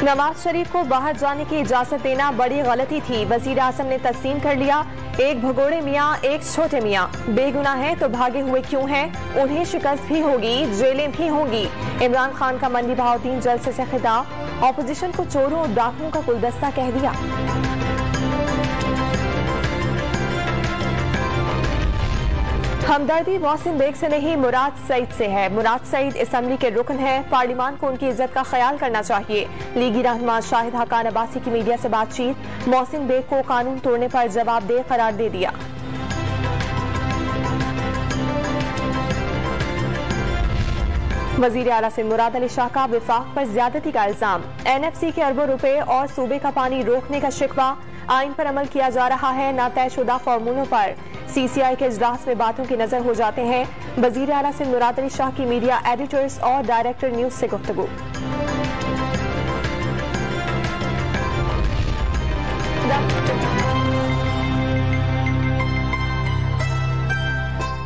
नवाज शरीफ को बाहर जाने की इजाजत देना बड़ी गलती थी। वजीर आजम ने तस्लीम कर लिया। एक भगोड़े मियाँ एक छोटे मियाँ, बेगुनाह हैं तो भागे हुए क्यों हैं? उन्हें शिकस्त भी होगी, जेलें भी होंगी। इमरान खान का मंडी बहाउद्दीन जलसे से खिताब। ऑपोजिशन को चोरों और डाकुओं का गुलदस्ता कह दिया। हमदर्दी मोहसिन बेग से नहीं, मुराद सईद से है। मुराद सईद असम्बली के रुकन है। पार्लियामान को उनकी इज्जत का ख्याल करना चाहिए। लीगी रहनुमा शाहिद हकान अब्बासी की मीडिया से बातचीत। मोहसिन बेग को कानून तोड़ने पर जवाबदेह करार दे दिया। वजीर आला से मुराद अली शाह का विफाक पर ज्यादती का इल्जाम। NFC के अरबों रुपए और सूबे का पानी रोकने का शिकवा। आइन पर अमल किया जा रहा है, न तयशुदा फार्मूलों पर। CCI के इजलास में बातों की नजर हो जाते हैं। वजीर आला से मुराद अली शाह की मीडिया एडिटर्स और डायरेक्टर न्यूज से गुफ्तगू।